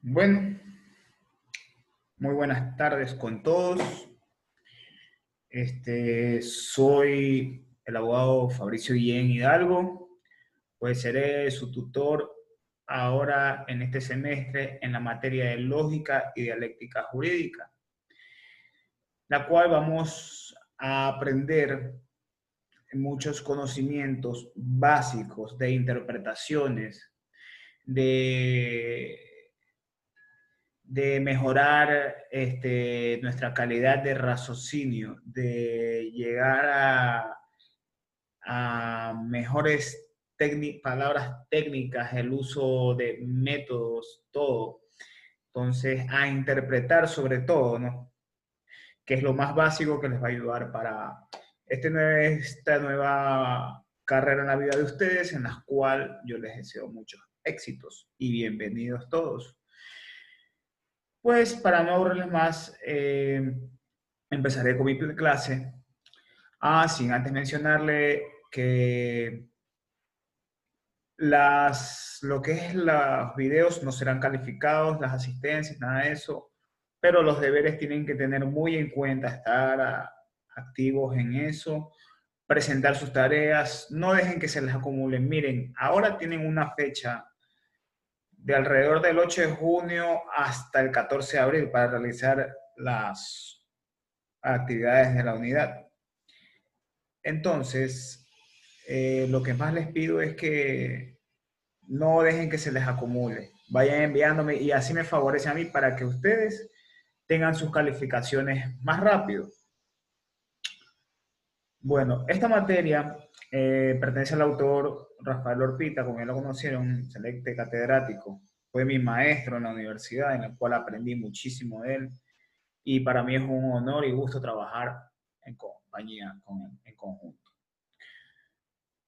Bueno, muy buenas tardes con todos. Soy el abogado Fabricio Guillén Hidalgo, pues seré su tutor ahora en este semestre en la materia de lógica y dialéctica jurídica, la cual vamos a aprender muchos conocimientos básicos de interpretaciones, de mejorar nuestra calidad de raciocinio, de llegar a mejores palabras técnicas, el uso de métodos, todo. Entonces, a interpretar sobre todo, ¿no? Que es lo más básico que les va a ayudar para esta nueva carrera en la vida de ustedes, en la cual yo les deseo muchos éxitos y bienvenidos todos. Pues para no aburrirles más, empezaré con mi clase. Sin antes mencionarle que lo que es los videos no serán calificados, las asistencias, nada de eso, pero los deberes tienen que tener muy en cuenta, estar activos en eso, presentar sus tareas, no dejen que se les acumulen. Miren, ahora tienen una fecha de alrededor del 8 de junio hasta el 14 de abril para realizar las actividades de la unidad. Entonces, lo que más les pido es que no dejen que se les acumule. Vayan enviándome y así me favorece a mí para que ustedes tengan sus calificaciones más rápido. Bueno, esta materia pertenece al autor Rafael Orpita, como ya lo conocieron, excelente catedrático. Fue mi maestro en la universidad, en la cual aprendí muchísimo de él. Y para mí es un honor y gusto trabajar en compañía con él, en conjunto.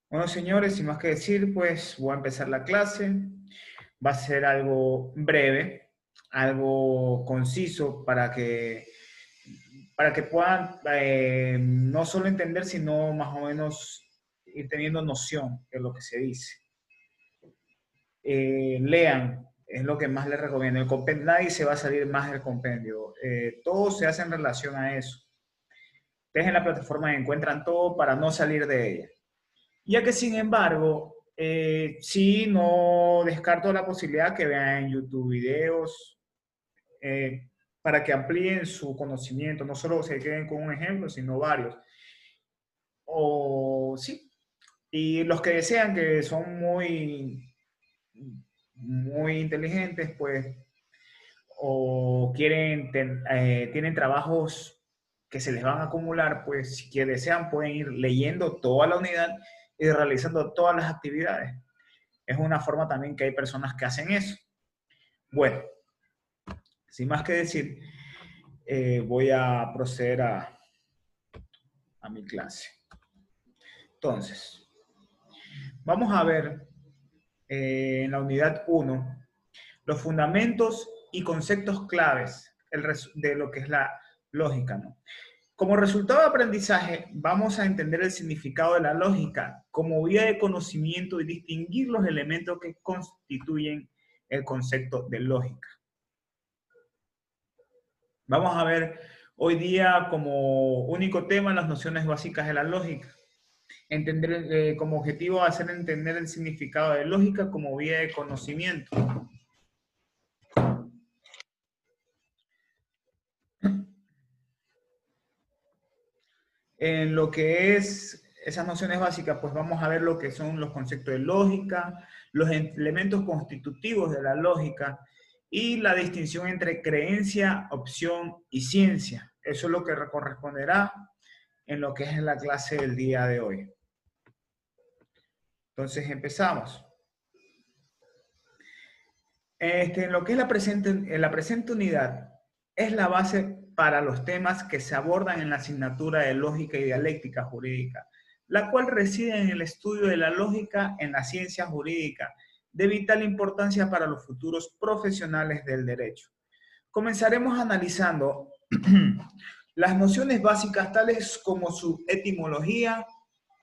Bueno, señores, sin más que decir, pues voy a empezar la clase. Va a ser algo breve, algo conciso para que puedan no solo entender, sino más o menos ir teniendo noción de lo que se dice. Lean, es lo que más les recomiendo. El compendio, nadie se va a salir más del compendio. Todo se hace en relación a eso. Ustedes en la plataforma encuentran todo para no salir de ella. Ya que sin embargo, sí, no descarto la posibilidad que vean en YouTube videos para que amplíen su conocimiento, no solo se queden con un ejemplo, sino varios. O sí, y los que desean que son muy inteligentes, pues, o tienen trabajos que se les van a acumular, pues si que desean pueden ir leyendo toda la unidad y realizando todas las actividades. Es una forma también que hay personas que hacen eso. Bueno, sin más que decir, voy a proceder a mi clase. Entonces, vamos a ver en la unidad 1 los fundamentos y conceptos claves de lo que es la lógica, ¿no? Como resultado de aprendizaje, vamos a entender el significado de la lógica como vía de conocimiento y distinguir los elementos que constituyen el concepto de lógica. Vamos a ver hoy día como único tema las nociones básicas de la lógica. Entender como objetivo hacer entender el significado de lógica como vía de conocimiento. En lo que es esas nociones básicas, pues vamos a ver lo que son los conceptos de lógica, los elementos constitutivos de la lógica y la distinción entre creencia, opción y ciencia. Eso es lo que corresponderá en lo que es la clase del día de hoy. Entonces empezamos. En lo que es la presente unidad, es la base para los temas que se abordan en la asignatura de lógica y dialéctica jurídica, la cual reside en el estudio de la lógica en la ciencia jurídica, de vital importancia para los futuros profesionales del derecho. Comenzaremos analizando las nociones básicas tales como su etimología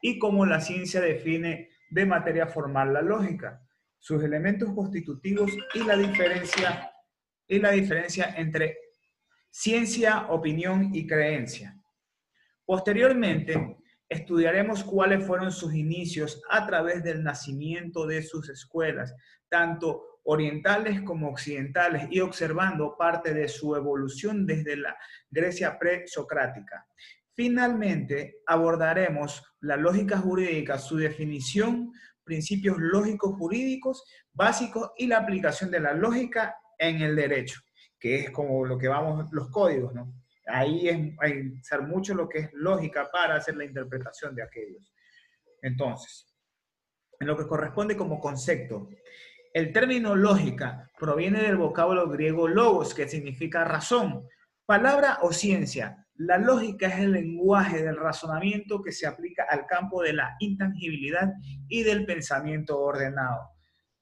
y cómo la ciencia define de materia formal la lógica, sus elementos constitutivos y la diferencia y la diferencia entre ciencia, opinión y creencia. Posteriormente, estudiaremos cuáles fueron sus inicios a través del nacimiento de sus escuelas, tanto orientales como occidentales, y observando parte de su evolución desde la Grecia presocrática. Finalmente, abordaremos la lógica jurídica, su definición, principios lógicos jurídicos básicos y la aplicación de la lógica en el derecho, que es como lo que vamos, los códigos, ¿no? Ahí hay que usar mucho lo que es lógica para hacer la interpretación de aquellos. Entonces, en lo que corresponde como concepto, el término lógica proviene del vocablo griego logos, que significa razón, palabra o ciencia. La lógica es el lenguaje del razonamiento que se aplica al campo de la intangibilidad y del pensamiento ordenado.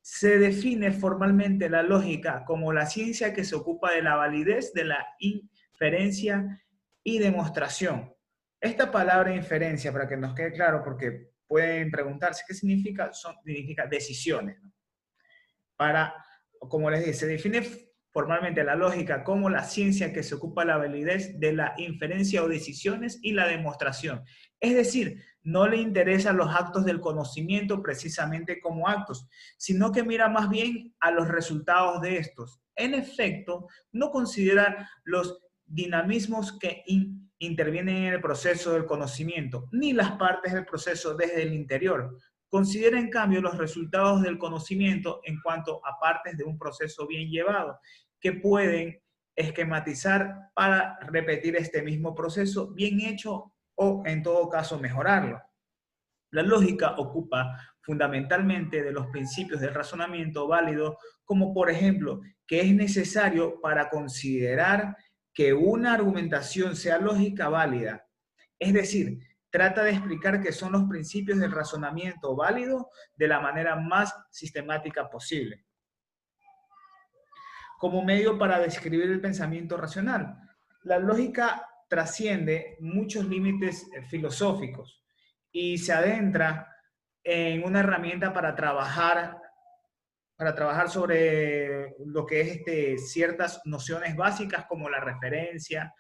Se define formalmente la lógica como la ciencia que se ocupa de la validez de la inferencia y demostración. Esta palabra inferencia, para que nos quede claro, porque pueden preguntarse qué significa, significa decisiones, ¿no? Para, como les dije, se define formalmente la lógica como la ciencia que se ocupa de la validez de la inferencia o decisiones y la demostración. Es decir, no le interesan los actos del conocimiento precisamente como actos, sino que mira más bien a los resultados de estos. En efecto, no considera los dinamismos que intervienen en el proceso del conocimiento, ni las partes del proceso desde el interior. Considera en cambio los resultados del conocimiento en cuanto a partes de un proceso bien llevado, que pueden esquematizar para repetir este mismo proceso bien hecho o en todo caso mejorarlo. La lógica ocupa fundamentalmente de los principios del razonamiento válido, como por ejemplo, que es necesario para considerar que una argumentación sea lógica válida. Es decir, trata de explicar qué son los principios del razonamiento válido de la manera más sistemática posible, como medio para describir el pensamiento racional. La lógica trasciende muchos límites filosóficos y se adentra en una herramienta para trabajar sobre lo que es ciertas nociones básicas como la referencia,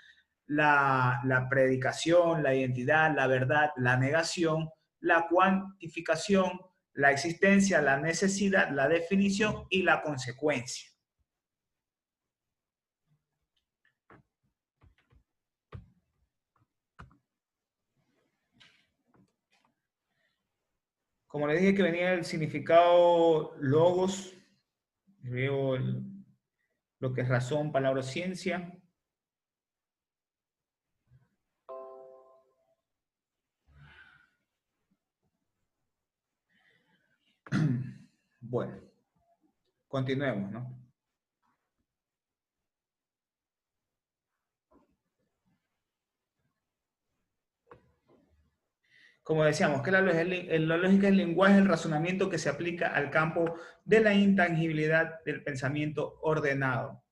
la predicación, la identidad, la verdad, la negación, la cuantificación, la existencia, la necesidad, la definición y la consecuencia. Como les dije que venía el significado logos, veo lo que es razón, palabra, ciencia. Bueno, continuemos, ¿no? Como decíamos, que la lógica es el lenguaje, el razonamiento que se aplica al campo de la intangibilidad del pensamiento ordenado.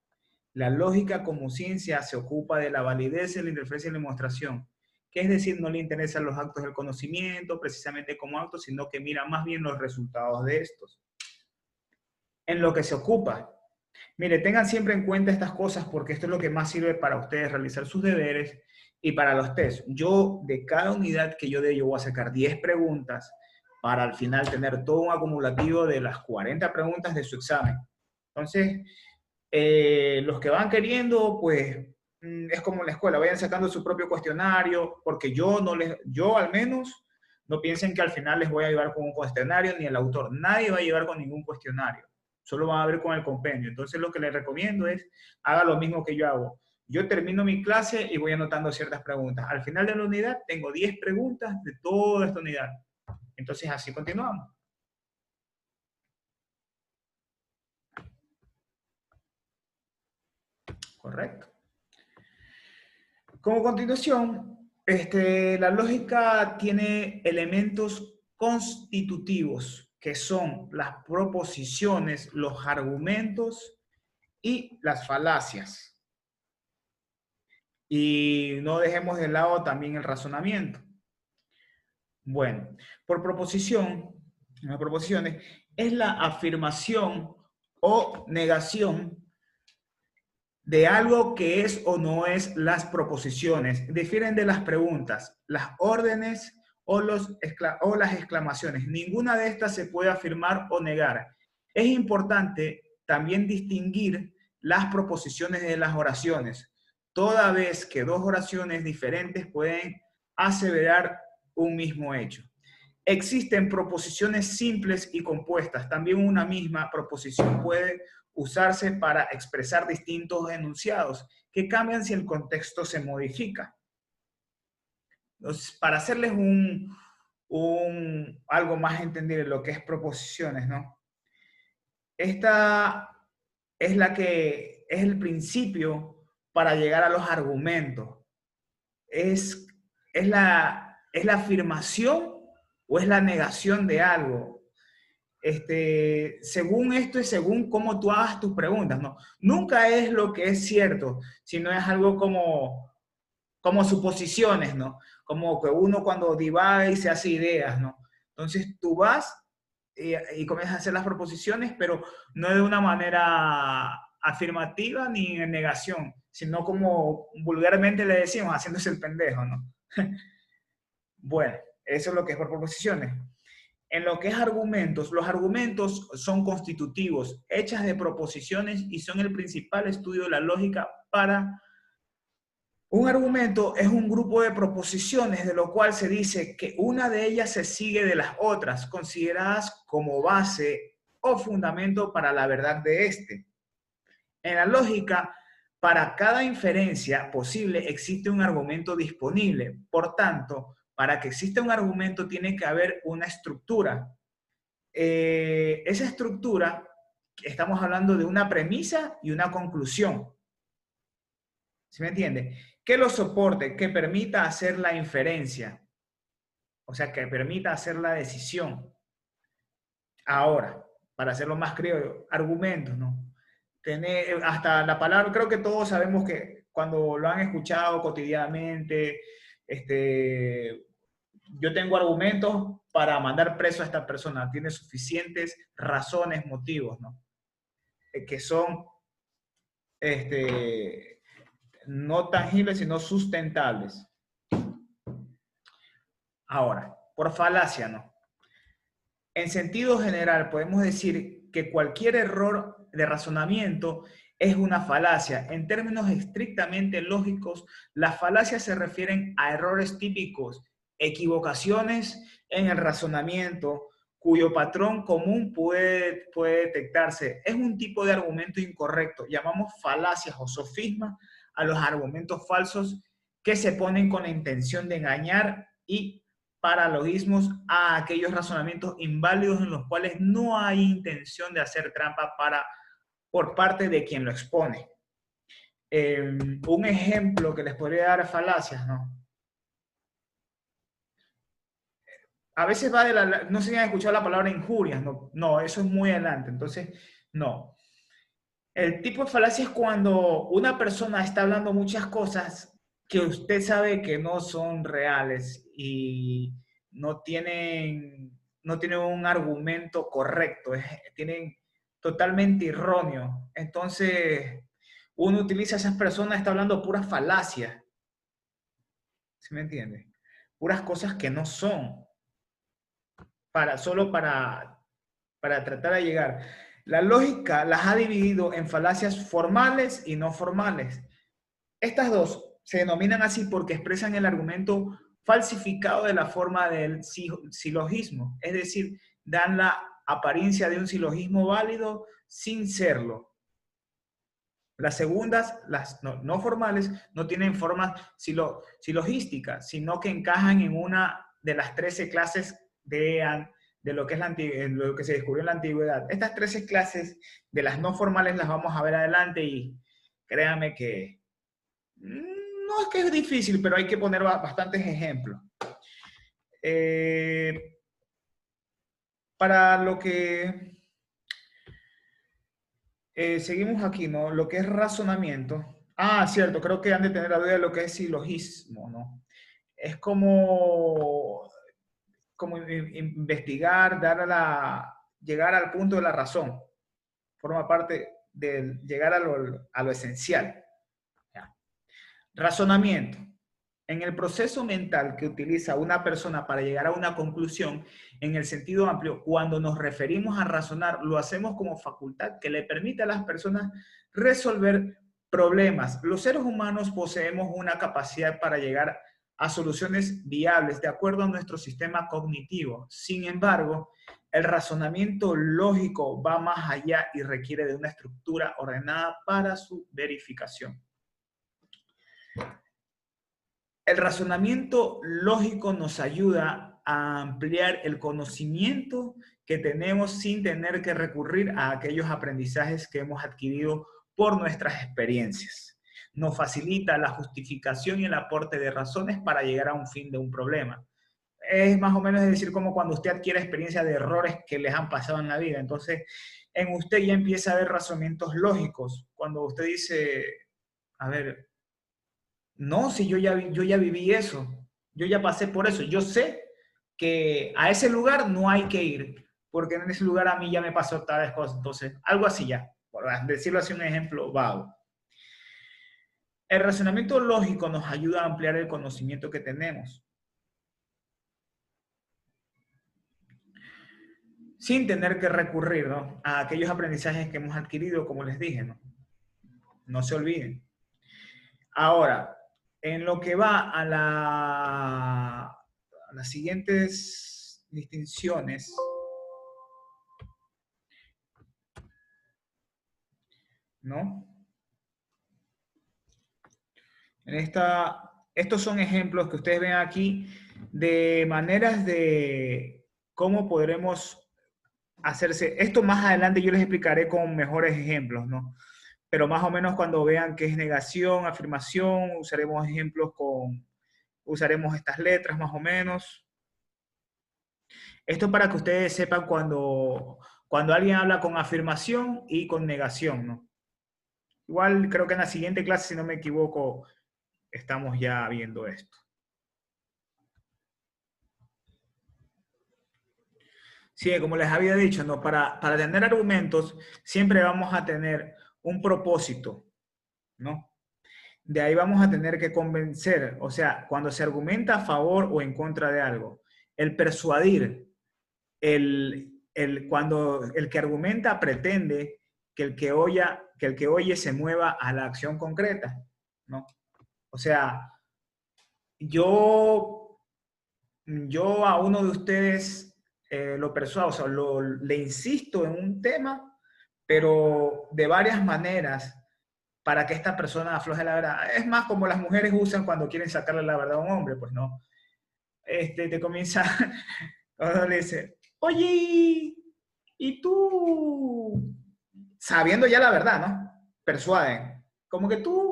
La lógica como ciencia se ocupa de la validez, la interferencia y la demostración, que es decir, no le interesan los actos del conocimiento precisamente como actos, sino que mira más bien los resultados de estos. En lo que se ocupa, mire, tengan siempre en cuenta estas cosas porque esto es lo que más sirve para ustedes realizar sus deberes y para los test. Yo, de cada unidad que yo dé, yo voy a sacar 10 preguntas para al final tener todo un acumulativo de las 40 preguntas de su examen. Entonces, los que van queriendo, pues, es como en la escuela, vayan sacando su propio cuestionario, porque yo al menos, no piensen que al final les voy a llevar con un cuestionario, ni el autor, nadie va a llevar con ningún cuestionario, solo van a ver con el compendio. Entonces lo que les recomiendo es, haga lo mismo que yo hago. Yo termino mi clase y voy anotando ciertas preguntas. Al final de la unidad tengo 10 preguntas de toda esta unidad. Entonces así continuamos. Correcto. Como continuación, la lógica tiene elementos constitutivos, que son las proposiciones, los argumentos y las falacias. Y no dejemos de lado también el razonamiento. Bueno, por proposición, las proposiciones, es la afirmación o negación de algo que es o no es las proposiciones. Difieren de las preguntas, las órdenes o las exclamaciones. Ninguna de estas se puede afirmar o negar. Es importante también distinguir las proposiciones de las oraciones, toda vez que dos oraciones diferentes pueden aseverar un mismo hecho. Existen proposiciones simples y compuestas. También una misma proposición puede usarse para expresar distintos enunciados que cambian si el contexto se modifica. Entonces, para hacerles algo más entendible lo que es proposiciones, ¿no? Esta es la que es el principio para llegar a los argumentos. Es, es la afirmación o es la negación de algo. Según esto y según cómo tú hagas tus preguntas, ¿no? Nunca es lo que es cierto, sino es algo como suposiciones, ¿no? Como que uno cuando divaga y se hace ideas, ¿no? Entonces tú vas y comienzas a hacer las proposiciones, pero no de una manera afirmativa ni en negación, sino como vulgarmente le decimos, haciéndose el pendejo, ¿no? Bueno, eso es lo que es por proposiciones. En lo que es argumentos, los argumentos son constitutivos, hechas de proposiciones y son el principal estudio de la lógica para... Un argumento es un grupo de proposiciones de lo cual se dice que una de ellas se sigue de las otras, consideradas como base o fundamento para la verdad de éste. En la lógica, para cada inferencia posible existe un argumento disponible. Por tanto, para que exista un argumento tiene que haber una estructura. Esa estructura, estamos hablando de una premisa y una conclusión. ¿Sí me entiende? Que lo soporte, que permita hacer la inferencia. O sea, que permita hacer la decisión. Ahora, para hacerlo más criollo, argumentos, ¿no? Tener, hasta la palabra, creo que todos sabemos que cuando lo han escuchado cotidianamente, yo tengo argumentos para mandar preso a esta persona, tiene suficientes razones, motivos, ¿no? Que son este, no tangibles, sino sustentables. Ahora, por falacia, ¿no? En sentido general, podemos decir que cualquier error de razonamiento es una falacia. En términos estrictamente lógicos, las falacias se refieren a errores típicos, equivocaciones en el razonamiento, cuyo patrón común puede detectarse. Es un tipo de argumento incorrecto. Llamamos falacias o sofismas a los argumentos falsos que se ponen con la intención de engañar y paralogismos a aquellos razonamientos inválidos en los cuales no hay intención de hacer trampa por parte de quien lo expone. Un ejemplo que les podría dar falacias, ¿no? A veces va de la... No sé si han escuchado la palabra injurias, no, no, eso es muy adelante, entonces, no. El tipo de falacia es cuando una persona está hablando muchas cosas que usted sabe que no son reales y no tienen un argumento correcto, tienen totalmente erróneo. Entonces, uno utiliza a esas personas, está hablando puras falacias, ¿sí me entiende? Puras cosas que no son, solo para tratar de llegar. La lógica las ha dividido en falacias formales y no formales. Estas dos se denominan así porque expresan el argumento falsificado de la forma del silogismo, es decir, dan la apariencia de un silogismo válido sin serlo. Las segundas, las no formales, no tienen forma silogística, sino que encajan en una de las 13 clases de lo que, lo que se descubrió en la antigüedad. Estas 13 clases de las no formales las vamos a ver adelante y créanme que no es que es difícil, pero hay que poner bastantes ejemplos. Para lo que seguimos aquí, ¿no? Lo que es razonamiento. Ah, cierto, creo que han de tener la duda de lo que es silogismo, ¿no? Es como investigar, llegar al punto de la razón. Forma parte de llegar a lo esencial. ¿Ya? Razonamiento. En el proceso mental que utiliza una persona para llegar a una conclusión, en el sentido amplio, cuando nos referimos a razonar, lo hacemos como facultad que le permite a las personas resolver problemas. Los seres humanos poseemos una capacidad para llegar a soluciones viables de acuerdo a nuestro sistema cognitivo. Sin embargo, el razonamiento lógico va más allá y requiere de una estructura ordenada para su verificación. El razonamiento lógico nos ayuda a ampliar el conocimiento que tenemos sin tener que recurrir a aquellos aprendizajes que hemos adquirido por nuestras experiencias. Nos facilita la justificación y el aporte de razones para llegar a un fin de un problema. Es más o menos decir como cuando usted adquiere experiencia de errores que les han pasado en la vida. Entonces, en usted ya empieza a haber razonamientos lógicos. Cuando usted dice, a ver, no, si yo ya viví eso, yo ya pasé por eso, yo sé que a ese lugar no hay que ir, porque en ese lugar a mí ya me pasó tales cosas, entonces, algo así ya, por decirlo así un ejemplo vago. El razonamiento lógico nos ayuda a ampliar el conocimiento que tenemos, sin tener que recurrir, ¿no?, a aquellos aprendizajes que hemos adquirido, como les dije, ¿no? No se olviden. Ahora, en lo que va a las siguientes distinciones, ¿no? Estos son ejemplos que ustedes ven aquí de maneras de cómo podremos hacerse. Esto más adelante yo les explicaré con mejores ejemplos, ¿no? Pero más o menos cuando vean qué es negación, afirmación, usaremos ejemplos usaremos estas letras más o menos. Esto para que ustedes sepan cuando alguien habla con afirmación y con negación, ¿no? Igual creo que en la siguiente clase, si no me equivoco, estamos ya viendo esto. Sí, como les había dicho, ¿no? Para tener argumentos siempre vamos a tener un propósito, ¿no? De ahí vamos a tener que convencer, o sea, cuando se argumenta a favor o en contra de algo, el persuadir, cuando el que argumenta pretende que el que oye se mueva a la acción concreta, ¿no? O sea, yo, yo a uno de ustedes lo persuado, o sea, le insisto en un tema, pero de varias maneras para que esta persona afloje la verdad. Es más como las mujeres usan cuando quieren sacarle la verdad a un hombre, pues no. Te comienza, cuando le dice, oye, y tú, sabiendo ya la verdad, ¿no? Persuaden. Como que tú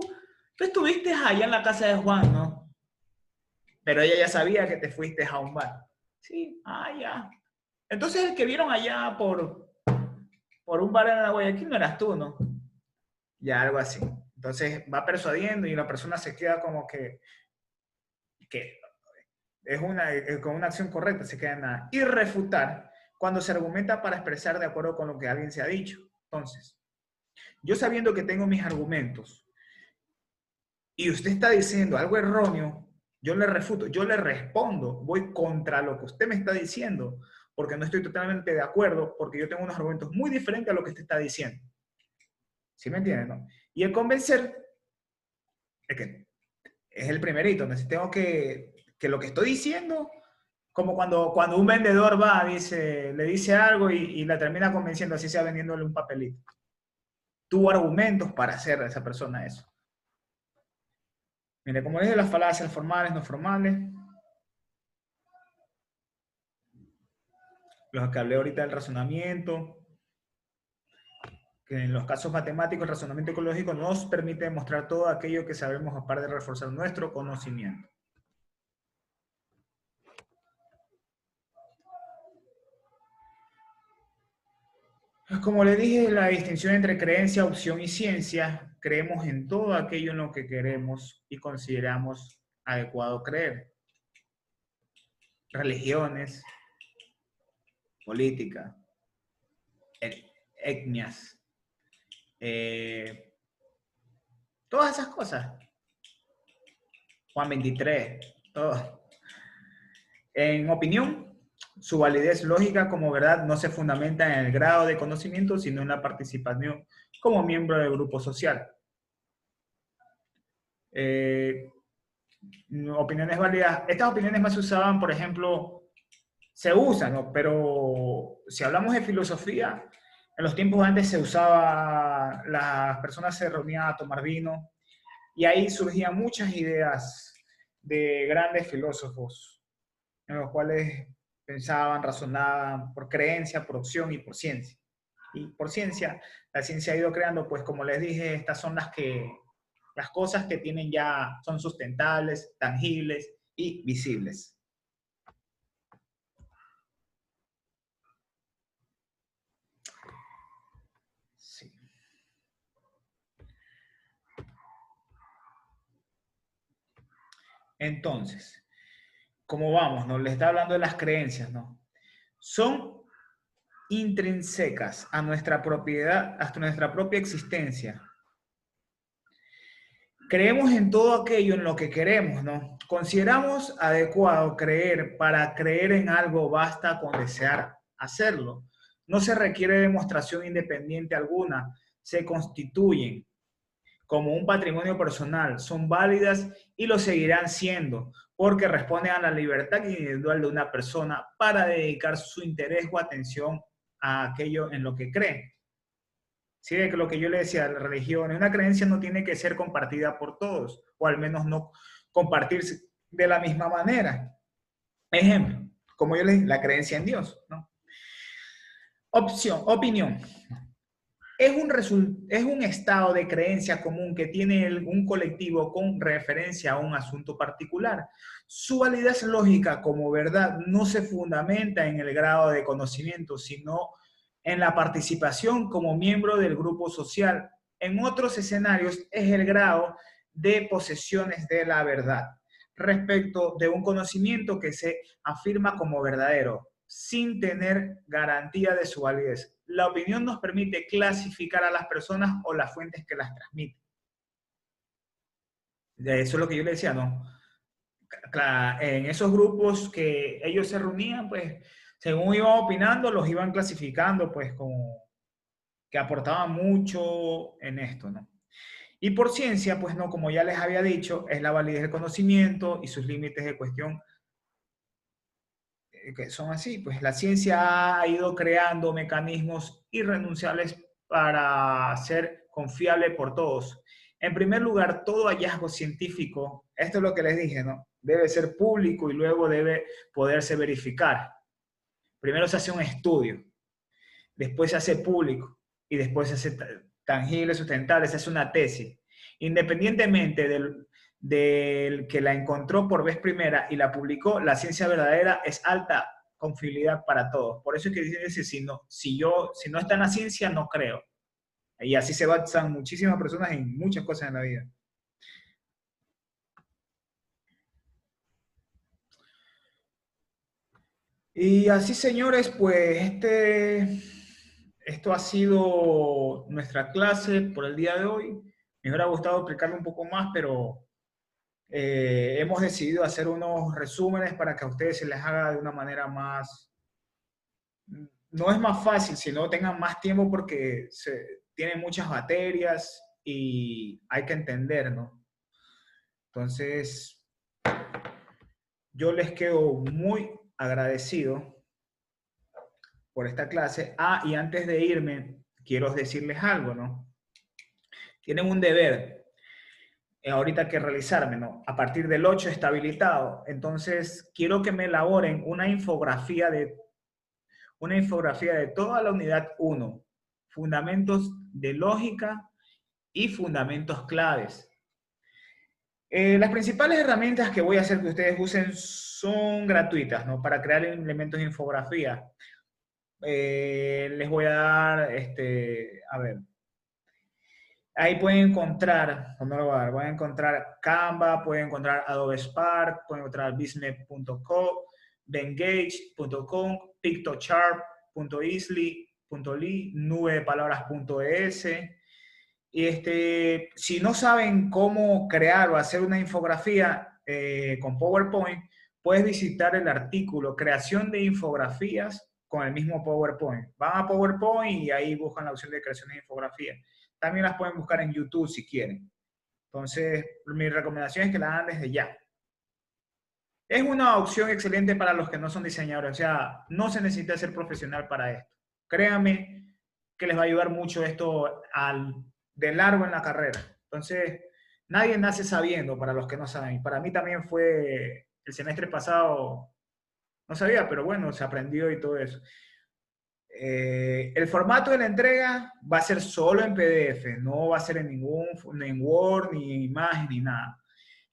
estuviste allá en la casa de Juan, ¿no? Pero ella ya sabía que te fuiste a un bar. Sí, ya. Entonces el que vieron allá por un bar en la Guayaquil no eras tú, ¿no? Ya algo así. Entonces va persuadiendo y la persona se queda como que con una acción correcta, se queda en nada. Y refutar cuando se argumenta para expresar de acuerdo con lo que alguien se ha dicho. Entonces, yo sabiendo que tengo mis argumentos y usted está diciendo algo erróneo, yo le refuto, yo le respondo, voy contra lo que usted me está diciendo, porque no estoy totalmente de acuerdo, porque yo tengo unos argumentos muy diferentes a lo que usted está diciendo. ¿Sí me entiende, no? Y el convencer es que es el primerito, entonces tengo que lo que estoy diciendo, como cuando un vendedor va, le dice algo y la termina convenciendo, así sea vendiéndole un papelito. Tuvo argumentos para hacer a esa persona eso. Mire, como dije, las falacias formales, no formales, los que hablé ahorita del razonamiento, que en los casos matemáticos el razonamiento ecológico nos permite demostrar todo aquello que sabemos aparte de reforzar nuestro conocimiento. Como le dije, la distinción entre creencia, opción y ciencia, creemos en todo aquello en lo que queremos y consideramos adecuado creer. Religiones, política, etnias, todas esas cosas. Juan 23, todo. En opinión, su validez lógica como verdad no se fundamenta en el grado de conocimiento, sino en la participación como miembro del grupo social. Opiniones válidas. Estas opiniones más se usaban, por ejemplo, se usan, ¿no? Pero si hablamos de filosofía, en los tiempos antes se usaba, las personas se reunían a tomar vino y ahí surgían muchas ideas de grandes filósofos en los cuales pensaban, razonaban por creencia, por opción y por ciencia. Y por ciencia, la ciencia ha ido creando, pues como les dije, estas son las cosas que tienen ya, son sustentables, tangibles y visibles. Sí. Entonces, ¿cómo vamos? Nos le está hablando de las creencias, ¿no? Son intrínsecas a nuestra propiedad, hasta nuestra propia existencia. Creemos en todo aquello en lo que queremos, ¿no? Consideramos adecuado creer. Para creer en algo basta con desear hacerlo. No se requiere demostración independiente alguna. Se constituyen como un patrimonio personal, son válidas y lo seguirán siendo, porque responden a la libertad individual de una persona para dedicar su interés o atención a aquello en lo que cree. Sí, de que lo que yo le decía, la religión, una creencia no tiene que ser compartida por todos, o al menos no compartirse de la misma manera. Ejemplo, como yo le dije, la creencia en Dios, ¿no? Opinión. Es un estado de creencia común que tiene un colectivo con referencia a un asunto particular. Su validez lógica como verdad no se fundamenta en el grado de conocimiento, sino en la participación como miembro del grupo social. En otros escenarios es el grado de posesiones de la verdad respecto de un conocimiento que se afirma como verdadero, sin tener garantía de su validez. La opinión nos permite clasificar a las personas o las fuentes que las transmiten. Eso es lo que yo le decía, ¿no? En esos grupos que ellos se reunían, pues, según iban opinando, los iban clasificando, pues, como que aportaban mucho en esto, ¿no? Y por ciencia, pues, no, como ya les había dicho, es la validez del conocimiento y sus límites de cuestión que son así, pues la ciencia ha ido creando mecanismos irrenunciables para ser confiable por todos. En primer lugar, todo hallazgo científico, esto es lo que les dije, ¿no? Debe ser público y luego debe poderse verificar. Primero se hace un estudio, después se hace público y después se hace tangible, sustentable, se hace una tesis. Independientemente del que la encontró por vez primera y la publicó, la ciencia verdadera es alta confiabilidad para todos. Por eso es que dice, si no está en la ciencia, no creo. Y así se basan muchísimas personas en muchas cosas en la vida. Y así, señores, pues esto ha sido nuestra clase por el día de hoy. Me hubiera gustado explicarlo un poco más, pero hemos decidido hacer unos resúmenes para que a ustedes se les haga de una manera más, no es más fácil, sino tengan más tiempo porque tienen muchas materias y hay que entender, ¿no? Entonces, yo les quedo muy agradecido por esta clase. Ah, y antes de irme, quiero decirles algo, ¿no? Tienen un deber ahorita que realizarme, ¿no? A partir del 8 está habilitado. Entonces, quiero que me elaboren una infografía de toda la unidad 1, fundamentos de lógica y fundamentos claves. Las principales herramientas que voy a hacer que ustedes usen son gratuitas, ¿no? Para crear elementos de infografía. Les voy a dar, a ver, ahí pueden encontrar, no lo voy a dar, van a encontrar Canva, pueden encontrar Adobe Spark, pueden encontrar Bisnet.com, Bengage.com, Pictochart.easily.ly, nubedepalabras.es, Y si no saben cómo crear o hacer una infografía con PowerPoint, puedes visitar el artículo Creación de infografías con el mismo PowerPoint. Van a PowerPoint y ahí buscan la opción de creación de infografías. También las pueden buscar en YouTube si quieren. Entonces, mi recomendación es que la hagan desde ya. Es una opción excelente para los que no son diseñadores. O sea, no se necesita ser profesional para esto. Créanme que les va a ayudar mucho esto de largo en la carrera. Entonces, nadie nace sabiendo para los que no saben. Para mí también fue el semestre pasado, no sabía, pero bueno, se aprendió y todo eso. El formato de la entrega va a ser solo en PDF, no va a ser en en Word, ni imagen, ni nada.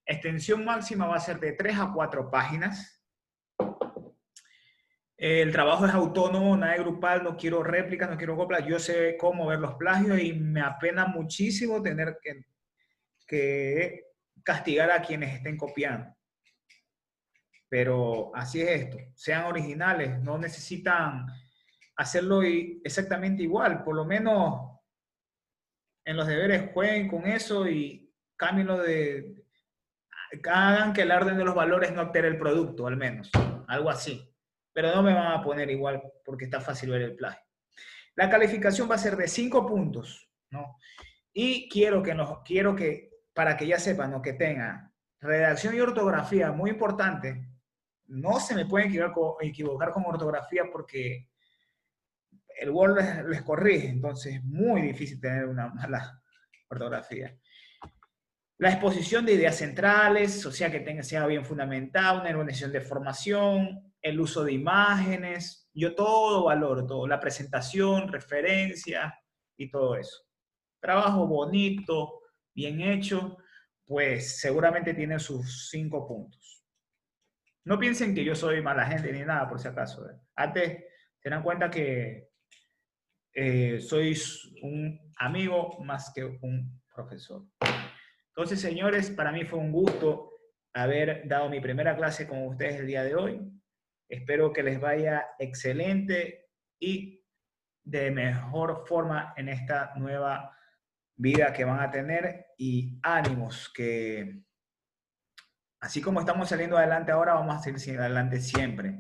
Extensión máxima va a ser de 3 a 4 páginas. El trabajo es autónomo, nada de grupal, no quiero réplicas, no quiero coplas. Yo sé cómo ver los plagios y me apena muchísimo tener que castigar a quienes estén copiando. Pero así es esto. Sean originales, no necesitan hacerlo exactamente igual. Por lo menos en los deberes jueguen con eso y cámbienlo hagan que el orden de los valores no altere el producto, al menos. Algo así. Pero no me van a poner igual porque está fácil ver el plagio. La calificación va a ser de 5 puntos, ¿no? Y quiero que para que ya sepan, ¿no? Que tengan redacción y ortografía, muy importante. No se me pueden equivocar con ortografía porque el Word les corrige, entonces es muy difícil tener una mala ortografía. La exposición de ideas centrales, o sea, que sea bien fundamentada, una organización de formación, el uso de imágenes, yo todo valoro, todo, la presentación, referencias y todo eso. Trabajo bonito, bien hecho, pues seguramente tiene sus 5 puntos. No piensen que yo soy mala gente ni nada, por si acaso. Antes, se dan cuenta que sois un amigo más que un profesor. Entonces, señores, para mí fue un gusto haber dado mi primera clase con ustedes el día de hoy. Espero que les vaya excelente y de mejor forma en esta nueva vida que van a tener y ánimos que así como estamos saliendo adelante ahora, vamos a seguir adelante siempre.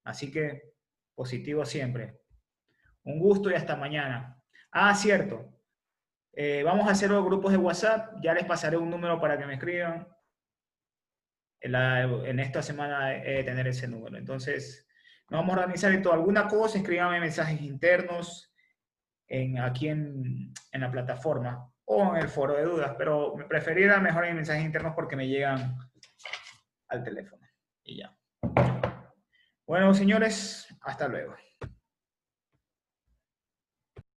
Así que positivo siempre. Un gusto y hasta mañana. Ah, cierto. Vamos a hacer los grupos de WhatsApp. Ya les pasaré un número para que me escriban. En esta semana he de tener ese número. Entonces, nos vamos a organizar en todo. Alguna cosa, escríbanme mensajes internos aquí en la plataforma o en el foro de dudas, pero me preferiría mejor en mensajes internos porque me llegan al teléfono. Y ya. Bueno, señores, hasta luego.